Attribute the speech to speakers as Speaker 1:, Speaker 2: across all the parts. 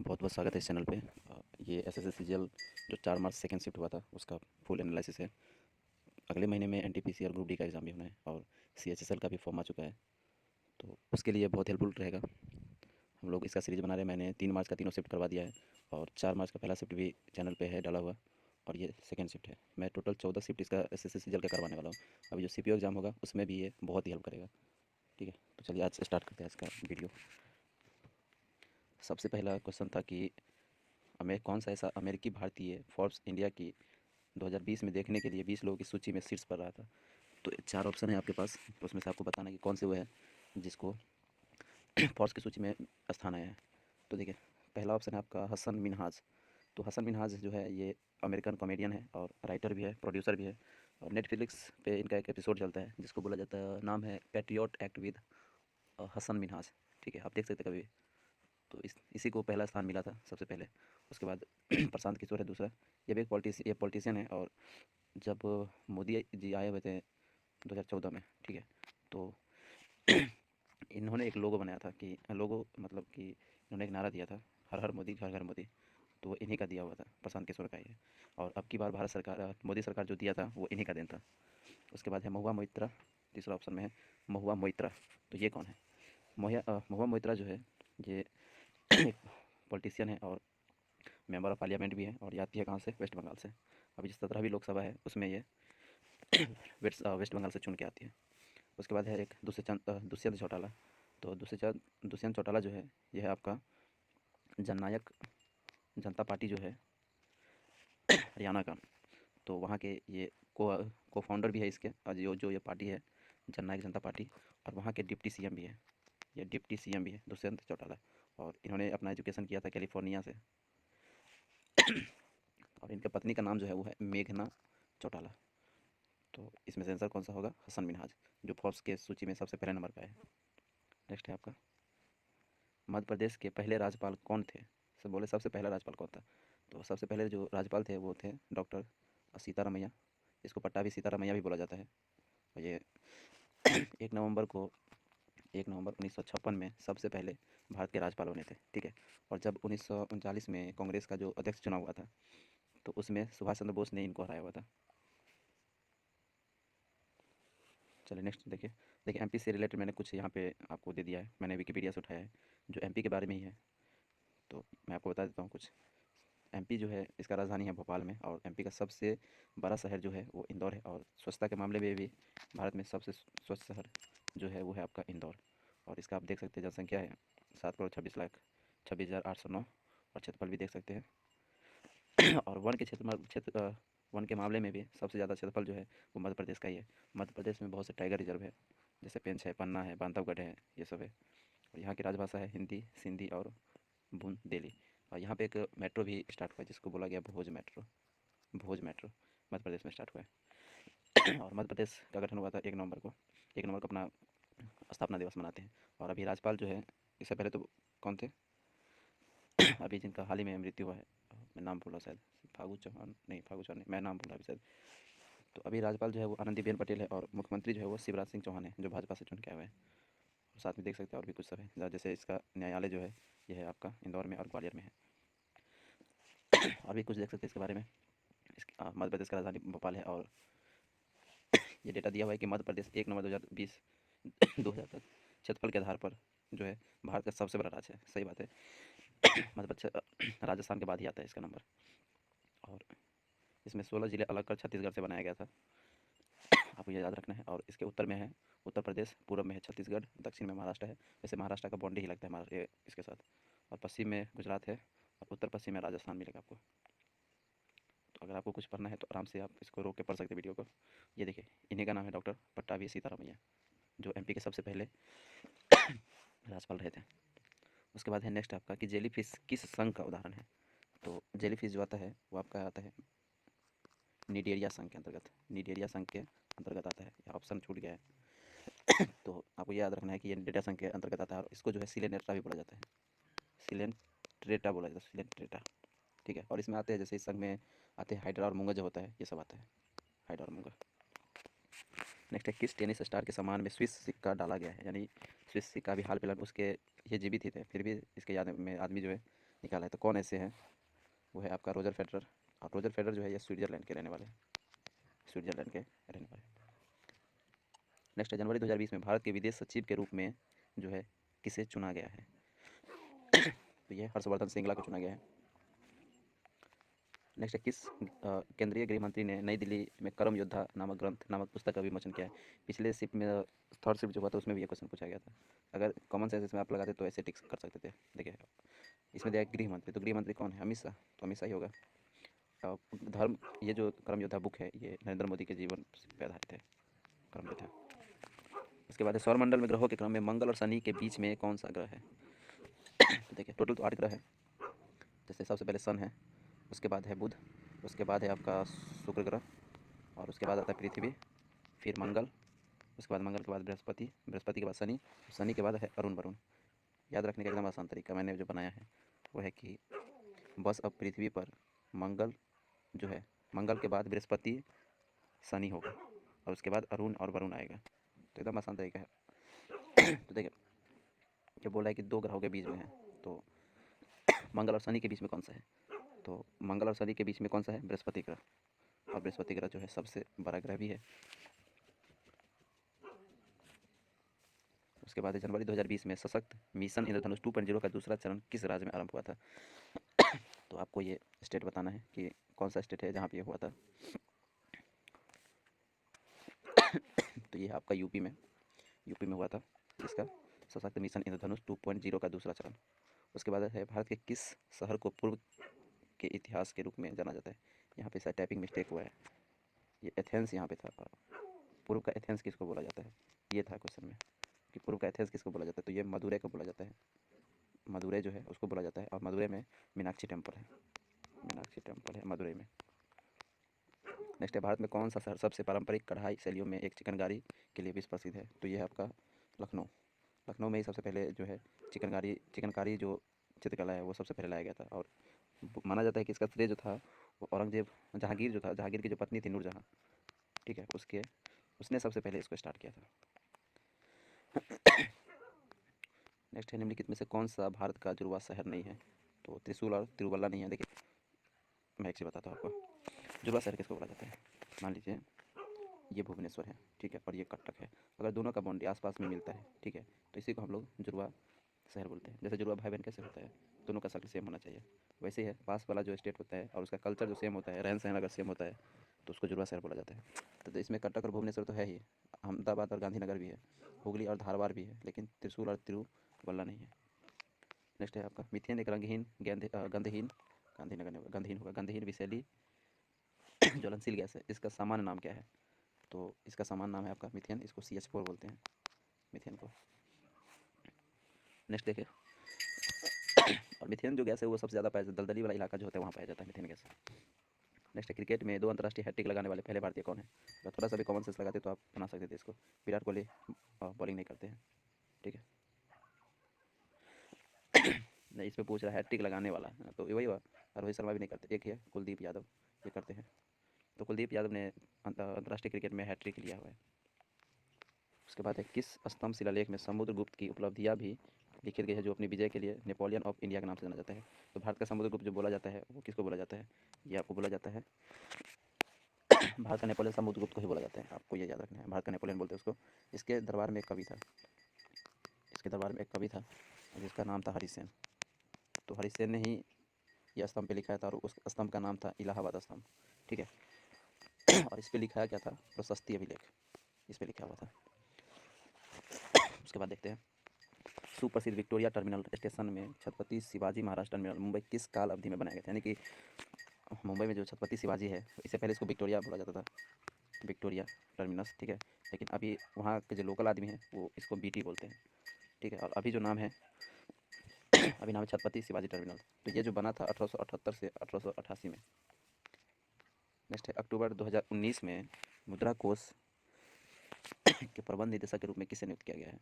Speaker 1: बहुत बहुत स्वागत है इस चैनल पे। ये एसएससी सीजीएल जो 4 मार्च सेकंड शिफ्ट हुआ था उसका फुल एनालिसिस है। अगले महीने में एनटीपीसी और ग्रुप डी का एग्ज़ाम भी होना है और सीएचएसएल का भी फॉर्म आ चुका है, तो उसके लिए बहुत हेल्पफुल रहेगा। हम लोग इसका सीरीज़ बना रहे हैं। मैंने 3 मार्च का तीनों शिफ्ट करवा दिया है और 4 मार्च का पहला शिफ्ट भी चैनल पे है डाला हुआ, और ये सेकंड शिफ्ट है। मैं टोटल 14 शिफ्ट इसका एसएससी सीजीएल का करवाने वाला हूँ। अभी जो सीपीओ एग्ज़ाम होगा उसमें भी ये बहुत ही हेल्प करेगा। ठीक है, तो चलिए आज से स्टार्ट करते हैं आज का वीडियो। सबसे पहला क्वेश्चन था कि कौन सा ऐसा अमेरिकी भारतीय फोर्ब्स इंडिया की 2020 में देखने के लिए 20 लोगों की सूची में शीर्ष पर रहा था। तो 4 ऑप्शन है आपके पास, तो उसमें से आपको बताना है कि कौन से वो है जिसको फोर्ब्स की सूची में स्थान आया है। तो देखिए, पहला ऑप्शन है आपका हसन मिनहाज। तो हसन मिनहाज जो है ये अमेरिकन कॉमेडियन है और राइटर भी है, प्रोड्यूसर भी है, और नेटफ्लिक्स पे इनका एक एपिसोड चलता है जिसको बोला जाता है, नाम है Patriot Act with Hasan Minhaj. ठीक है, आप देख सकते हैं कभी। तो इसी को पहला स्थान मिला था सबसे पहले। उसके बाद प्रशांत किशोर है दूसरा। ये भी एक पॉलिटिशियन है, और जब मोदी जी आए हुए थे 2014 में, ठीक है, तो इन्होंने एक लोगो बनाया था कि लोगो मतलब कि इन्होंने एक नारा दिया था, हर हर मोदी घर घर मोदी। तो वो इन्हीं का दिया हुआ था, प्रशांत किशोर का ये। और अब की बार भारत सरकार मोदी सरकार जो दिया था वो इन्हीं का देन था। उसके बाद है महुआ मोइत्रा, तीसरा ऑप्शन में है महुआ मोइत्रा। तो ये कौन है? महुआ मोइत्रा जो है ये एक पॉलिटिशियन है और मेंबर ऑफ पार्लियामेंट भी है, और ये आती है कहाँ से? वेस्ट बंगाल से। अभी जो 17वीं लोकसभा है उसमें ये वेस्ट बंगाल से चुन के आती है। उसके बाद है एक दुष्यंत चौटाला। तो दुष्यंत चौटाला जो है यह है आपका जननायक जनता पार्टी जो है हरियाणा का। तो वहाँ के ये को फाउंडर भी है इसके, और जो जो ये पार्टी है जननायक जनता पार्टी, और वहाँ के डिप्टी सीएम भी है। ये डिप्टी सीएम भी है दुष्यंत चौटाला, और इन्होंने अपना एजुकेशन किया था कैलिफोर्निया से। और इनके पत्नी का नाम जो है वो है मेघना चौटाला। तो इसमें से आंसर कौन सा होगा? हसन मिनहाज, जो फोर्ब्स के सूची में सबसे पहले नंबर पर है। नेक्स्ट है आपका, मध्य प्रदेश के पहले राज्यपाल कौन थे? सब बोले सबसे पहला राज्यपाल कौन था? तो सबसे पहले जो राज्यपाल थे वो थे डॉक्टर सीतारामैया। इसको पट्टाभी सीतारामैया भी बोला जाता है। और ये 1 नवंबर को 1 नवंबर 1956 में सबसे पहले भारत के राज्यपाल बने थे। ठीक है, और जब 1939 में कांग्रेस का जो अध्यक्ष चुनाव हुआ था तो उसमें सुभाष चंद्र बोस ने इनको हराया हुआ था। चलिए नेक्स्ट देखिए। देखिए, एमपी से रिलेटेड मैंने कुछ यहाँ पे आपको दे दिया है, मैंने विकिपीडिया से उठाया है जो एमपी के बारे में ही है। तो मैं आपको बता देता हूँ कुछ। एमपी जो है इसका राजधानी है भोपाल में, और एमपी का सबसे बड़ा शहर जो है वो इंदौर है, और स्वच्छता के मामले में भी भारत में सबसे स्वच्छ शहर जो है वो है आपका इंदौर। और इसका आप देख सकते हैं जनसंख्या है 7 करोड़ 26 लाख 26,809, और क्षेत्रफल भी देख सकते हैं। और वन के मामले में भी सबसे ज़्यादा क्षेत्रफल जो है वो मध्य प्रदेश का ही है। मध्य प्रदेश में बहुत से टाइगर रिजर्व है, जैसे पेंच है, पन्ना है, बांधवगढ़ है, ये सब है। और यहाँ की राजभाषा है हिंदी, सिंधी और बुंदेली। और यहाँ पे एक मेट्रो भी स्टार्ट हुआ है जिसको बोला गया भोज मेट्रो मध्य प्रदेश में स्टार्ट हुआ है। और मध्य प्रदेश का गठन हुआ था 1 नवंबर को। 1 नवंबर को अपना स्थापना दिवस मनाते हैं। और अभी राज्यपाल जो है, इससे पहले तो कौन थे? अभी जिनका हाल ही में मृत्यु हुआ है, मैं नाम भूला शायद, फागू चौहान नहीं, फागू चौहान नहीं, मैं नाम भूला अभी शायद। तो अभी राज्यपाल जो है वो आनंदीबेन पटेल है, और मुख्यमंत्री जो है वो शिवराज सिंह चौहान है जो भाजपा से चुन के आए हुए हैं। और साथ में देख सकते हैं और भी कुछ सब है, जैसे इसका न्यायालय जो है ये है आपका इंदौर में और ग्वालियर में है। और भी कुछ देख सकते हैं इसके बारे में। मध्य प्रदेश का राजधानी भोपाल है, और ये डेटा दिया हुआ है कि मध्य प्रदेश 1 नवंबर 2020 2000 तक क्षेत्रफल के आधार पर जो है भारत का सबसे बड़ा राज्य है। सही बात है। मध्य प्रदेश राजस्थान के बाद ही आता है इसका नंबर। और इसमें 16 जिले अलग कर छत्तीसगढ़ से बनाया गया था, आपको ये याद रखना है। और इसके उत्तर में है उत्तर प्रदेश, पूर्व में है छत्तीसगढ़, दक्षिण में महाराष्ट्र है। वैसे महाराष्ट्र का बाउंड्री ही लगता है महाराष्ट्र इसके साथ। और पश्चिम में गुजरात है, और उत्तर पश्चिम में राजस्थान मिलेगा आपको। तो अगर आपको कुछ पढ़ना है तो आराम से आप इसको रोक के पढ़ सकते हैं वीडियो को। ये देखिए, इन्हीं का नाम है डॉक्टर पट्टाभी सीतारामैया, जो एमपी के सबसे पहले राज्यपाल रहे थे। उसके बाद है नेक्स्ट आपका कि जेलीफिश किस संघ का उदाहरण है? तो जेलीफिश जो आता है वो आपका आता है निडेरिया संघ के अंतर्गत। निडेरिया संघ के अंतर्गत आता है, यह ऑप्शन छूट गया है। तो आपको याद रखना है कि ये निडेरिया संघ के अंतर्गत आता है, और इसको जो है सिलेंट्रेटा भी बोला जाता है। सिलेंट्रेटा बोला जाता है, सिलेंट्रेटा। ठीक है, और इसमें आते हैं जैसे इस संघ में आते हैं हाइड्रा और मूंगा जो होता है, ये सब आता है, हाइड्रा और मूंगा। नेक्स्ट है किस टेनिस स्टार के सम्मान में स्विस सिक्का डाला गया है? यानी स्विस सिक्का भी हाल फिलहाल उसके ये जीवित ही थे, फिर भी इसके याद में आदमी जो है निकाला है। तो कौन ऐसे हैं? वो है आपका रोजर फेडरर। और रोजर फेडरर जो है ये स्विट्जरलैंड के रहने वाले हैं, स्विट्जरलैंड के रहने वाले। नेक्स्ट है जनवरी 2020 में भारत के विदेश सचिव के रूप में जो है किसे चुना गया है? तो ये हर्षवर्धन श्रृंगला को चुना गया है। नेक्स्ट है किस केंद्रीय गृह मंत्री ने नई दिल्ली में करम योद्धा नामक ग्रंथ नामक पुस्तक का विमोचन किया है? पिछले शिफ्ट में थर्ड शिफ्ट जो हुआ था उसमें भी ये क्वेश्चन पूछा गया था। अगर कॉमन सेंस इसमें आप लगाते तो ऐसे टिक्स कर सकते थे। देखिए इसमें दिया है गृह मंत्री, तो गृह मंत्री कौन है? अमित शाह, तो अमित शाह ही होगा। धर्म, ये जो करम योद्धा बुक है ये नरेंद्र मोदी के जीवन पर आधारित है, करम योद्धा। उसके बाद है सौरमंडल में ग्रहों के क्रम में मंगल और शनि के बीच में कौन सा ग्रह है? तो देखिए टोटल तो 8 ग्रह है। जैसे सबसे पहले सन है, उसके बाद है बुध, उसके बाद है आपका शुक्र ग्रह, और उसके बाद आता है पृथ्वी, फिर मंगल, उसके बाद मंगल के बाद बृहस्पति, बृहस्पति के बाद शनि, शनि के बाद है अरुण वरुण। याद रखने का एकदम आसान तरीका मैंने जो बनाया है वो है कि बस अब पृथ्वी पर मंगल जो है, मंगल के बाद बृहस्पति शनि होगा और उसके बाद अरुण और वरुण आएगा। तो एकदम आसान तरीका है। तो देखिए जो बोला है कि 2 ग्रहों के बीच में है, तो मंगल और शनि के बीच में कौन सा है? तो मंगल और शनि के बीच में कौन सा है? बृहस्पति ग्रह। और बृहस्पति ग्रह जो है सबसे बड़ा ग्रह भी है। उसके बाद जनवरी 2020 में सशक्त मिशन इंद्रधनुष 2.0 का दूसरा चरण किस राज्य में आरंभ हुआ था? तो आपको ये स्टेट बताना है कि कौन सा स्टेट है जहाँ पे ये हुआ था। तो ये आपका यूपी में हुआ था इसका सशक्त मिशन इंद्रधनुष 2.0 का दूसरा चरण। उसके बाद है भारत के किस शहर को पूर्व के इतिहास के रूप में जाना जाता है? यहाँ पे शायद टाइपिंग मिस्टेक हुआ है, ये एथेंस यहाँ पे था। पूर्व का एथेंस किसको बोला जाता है? ये था क्वेश्चन में कि पूर्व का एथेंस किसको बोला जाता है, तो ये मदुरै को बोला जाता है। मदुरै जो है उसको बोला जाता है, और मदुरै में मीनाक्षी टेम्पल है, मीनाक्षी टेम्पल है मदुरै में। नेक्स्ट है भारत में कौन सा शहर सबसे पारंपरिक कढ़ाई शैलियों में एक चिकनकारी के लिए विश्व प्रसिद्ध है? तो ये है आपका लखनऊ। लखनऊ में ही सबसे पहले जो है चिकनकारी जो चित्रकला है वो सबसे पहले लाया गया था। और माना जाता है कि इसका श्रेय जो था वो औरंगजेब, जहांगीर की जो पत्नी थी नूरजहाँ, ठीक है, उसने सबसे पहले इसको स्टार्ट किया था। नेक्स्ट है निम्नलिखित में से कौन सा भारत का जुड़वा शहर नहीं है? तो त्रिशूल और तिरुवल्ला नहीं है। देखिए मैं एक चीज़ बताता हूँ आपको, जुड़वा शहर किसको बोला जाता है? मान लीजिए ये भुवनेश्वर है, ठीक है, और ये कटक है। अगर दोनों का बाउंड्री आसपास में मिलता है, ठीक है, तो इसी को हम लोग जुड़वा शहर बोलते हैं। जैसे जुड़वा भाई बहन कैसे होता है, दोनों का शक्ल सेम होना चाहिए, वैसे ही है पास वाला जो स्टेट होता है और उसका कल्चर जो सेम होता है, रहन सहन अगर सेम होता है तो उसको जुड़वा शहर बोला जाता है। तो इसमें कटक और भुवनेश्वर तो है ही, अहमदाबाद और गांधीनगर भी है, हुगली और धारवाड़ भी है, लेकिन त्रिशूल और तिरुवल्ला नहीं है। नेक्स्ट है आपका मिथेन एक रंगहीन गंधहीन, गांधीनगर नहीं होगा, गंधहीन होगा, गंधहीन विषैली ज्वलनशील गैस है, इसका सामान्य नाम क्या है? तो इसका सामान्य नाम है आपका मिथेन, इसको CH4 बोलते हैं, मिथेन को। नेक्स्ट देखिए, और मिथेन जो गैस है वो सबसे ज़्यादा पाया जाता है, दलदली वाला इलाका जो होता है वहाँ पाया जाता है मिथेन गैस। नेक्स्ट है क्रिकेट में 2 अंतर्राष्ट्रीय हैट्रिक लगाने वाले पहले भारतीय कौन है? अगर थोड़ा सा भी कॉमन सेंस लगाते तो आप बना सकते थे इसको। विराट कोहली बॉलिंग नहीं करते हैं, ठीक है। नहीं इसमें पूछ रहा है हैट्रिक लगाने वाला, तो वही हुआ। और रोहित शर्मा भी नहीं करते, एक ही है कुलदीप यादव, ये करते हैं। तो कुलदीप यादव ने अंतर्राष्ट्रीय क्रिकेट में हैट्रिक लिया हुआ है। उसके बाद है किस स्तंभ शिलालेख में समुद्रगुप्त की उपलब्धियाँ भी लिखित गई है, जो अपनी विजय के लिए नेपोलियन ऑफ इंडिया के नाम से जाना जाता है? तो भारत का समुद्रगुप्त जो बोला जाता है वो किसको बोला जाता है? ये आपको बोला जाता है भारत का नेपोलियन समुद्रगुप्त को ही बोला जाता है, आपको ये याद रखना है, भारत का नेपोलियन बोलते हैं उसको। इसके दरबार में एक कवि था, जिसका नाम था हरिसेन। तो हरिसेन ने ही यह स्तंभ पे लिखा था, और उस स्तंभ का नाम था इलाहाबाद स्तंभ, ठीक है। और इस पर लिखा क्या था? प्रशस्ति अभिलेख, इस पर लिखा हुआ था। उसके बाद देखते हैं सुप्रसिद्ध विक्टोरिया टर्मिनल स्टेशन में छत्रपति शिवाजी महाराज टर्मिनल मुंबई किस काल अवधि में बनाया गया था? यानी कि मुंबई में जो छत्रपति शिवाजी है इससे पहले इसको विक्टोरिया बोला जाता था, विक्टोरिया टर्मिनस, ठीक है। लेकिन अभी वहाँ के जो लोकल आदमी हैं वो इसको BT बोलते हैं, ठीक है। और अभी जो नाम है अभी नाम है छत्रपति शिवाजी टर्मिनल। तो ये जो बना था 1878 से 1888 में। नेक्स्ट है अक्टूबर 2019 में मुद्रा कोष के प्रबंध निदेशक के रूप में किसे नियुक्त किया गया है?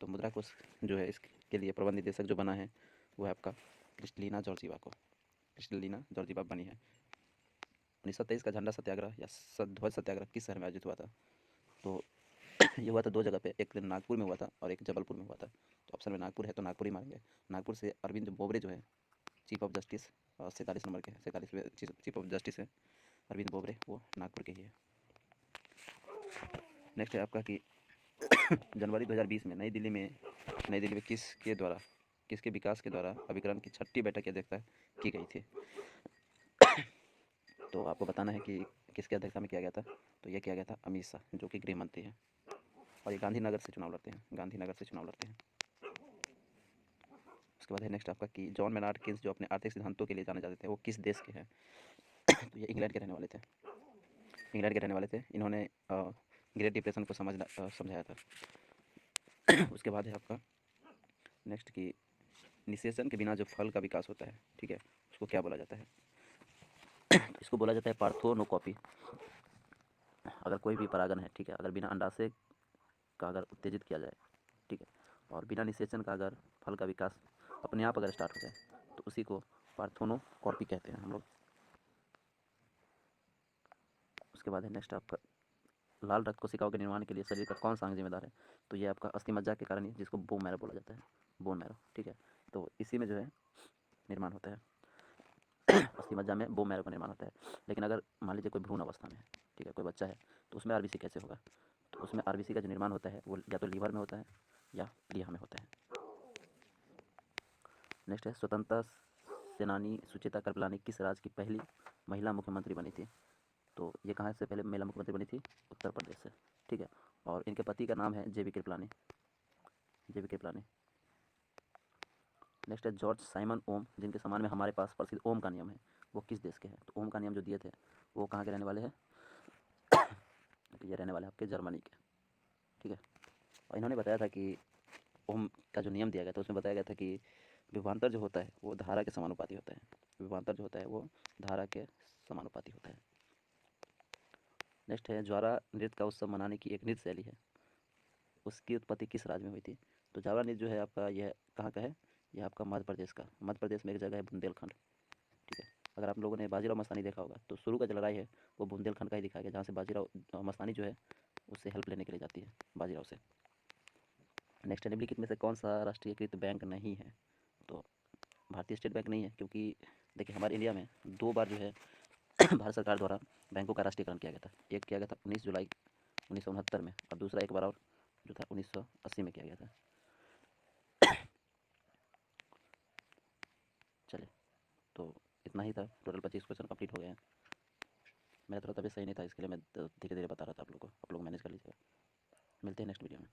Speaker 1: तो मुद्रा कोष जो है इसके लिए प्रबंध निदेशक जो बना है वो है आपका क्रिस्टलिना जॉर्जीवा बनी है। 1923 का झंडा सत्याग्रह या ध्वज सत्याग्रह किस शहर में आयोजित हुआ था? तो ये हुआ था 2 जगह पे, एक नागपुर में हुआ था और एक जबलपुर में हुआ था। तो ऑप्शन में नागपुर है तो नागपुर ही मारेंगे। नागपुर से अरविंद बोबरे जो है चीफ ऑफ जस्टिस 47 नंबर के 47वें चीफ ऑफ जस्टिस है अरविंद बोबड़े, वो नागपुर के ही है। नेक्स्ट है आपका कि जनवरी 2020 में नई दिल्ली में किसके विकास के द्वारा अभिकरण की 6ठी बैठक की अध्यक्षता की गई थी। तो आपको बताना है कि किसकी अध्यक्षता में किया गया था। तो यह किया गया था अमित शाह, जो कि गृह मंत्री हैं, और ये गांधीनगर से चुनाव लड़ते हैं। उसके बाद है नेक्स्ट आपका कि जॉन मेनार्ड किन्स, जो अपने आर्थिक सिद्धांतों के लिए जाने जाते थे, वो किस देश के हैं। तो ये इंग्लैंड के रहने वाले थे। इन्होंने ग्रेट डिप्रेशन को समझाया था। उसके बाद है आपका नेक्स्ट कि निषेचन के बिना जो फल का विकास होता है, ठीक है, उसको क्या बोला जाता है। तो इसको बोला जाता है पार्थेनोकॉपी। अगर कोई भी परागण है, ठीक है, अगर बिना अंडाशय का अगर उत्तेजित किया जाए, ठीक है, और बिना निषेचन का अगर फल का विकास अपने आप अगर स्टार्ट हो जाए, तो उसी को पार्थेनोकॉपी कहते हैं हम लोग। उसके बाद है नेक्स्ट आपका लाल रक्त कोशिकाओं के निर्माण के लिए शरीर का कौन सा अंग जिम्मेदार है। तो ये आपका अस्थि मज्जा के कारण ही, जिसको बोन मैरो बोला जाता है, बोन मैरो, ठीक है। तो इसी में जो है निर्माण होता है, अस्थि मज्जा में बोन मैरो का निर्माण होता है। लेकिन अगर मान लीजिए कोई भ्रूण अवस्था में है, ठीक है, कोई बच्चा है, तो उसमें आरबीसी कैसे होगा। तो उसमें आरबीसी का जो निर्माण होता है वो या तो लीवर में होता है या प्लीहा में होता है। नेक्स्ट है स्वतंत्रता सेनानी सुचेता कृपलानी किस राज्य की पहली महिला मुख्यमंत्री बनी थी। तो ये कहाँ से पहले महिला मुख्यमंत्री बनी थी, उत्तर प्रदेश से, ठीक है। और इनके पति का नाम है जेबी कृपलानी। नेक्स्ट है जॉर्ज साइमन ओम, जिनके सम्मान में हमारे पास प्रसिद्ध ओम का नियम है, वो किस देश के हैं। तो ओम का नियम जो दिए थे वो कहाँ के रहने वाले हैं, तो ये रहने वाले आपके जर्मनी के, ठीक है। और इन्होंने बताया था कि ओम का जो नियम दिया गया था उसमें बताया गया था कि विभवांतर जो होता है वो धारा के समानुपाती होता है। नेक्स्ट है ज्वारा नृत्य का उत्सव मनाने की एक नृत्य शैली है, उसकी उत्पत्ति किस राज्य में हुई थी। तो ज्वारा नृत्य जो है आपका, यह कहाँ का है, यह आपका मध्य प्रदेश में एक जगह है बुंदेलखंड, ठीक है। अगर आप लोगों ने बाजीराव मस्तानी देखा होगा तो शुरू का जो लड़ाई है वो बुंदेलखंड का ही दिखाया गया, जहाँ से बाजीराव मस्तानी जो है उससे हेल्प लेने के लिए जाती है बाजीराव से। नेक्स्ट निम्नलिखित में से कौन सा राष्ट्रीयकृत बैंक नहीं है। तो भारतीय स्टेट बैंक नहीं है, क्योंकि देखिए हमारे इंडिया में 2 बार जो है भारत सरकार द्वारा बैंकों का राष्ट्रीयकरण किया गया था। एक किया गया था 19 जुलाई 1969 में, और दूसरा एक बार और जो था 1980 में किया गया था। चलिए, तो इतना ही था, टोटल 25 क्वेश्चन कंप्लीट हो गए हैं। मेरा थोड़ा तबीयत सही नहीं था, इसके लिए मैं धीरे धीरे बता रहा था आप लोग को, आप लोग मैनेज कर लीजिएगा। मिलते हैं नेक्स्ट वीडियो में।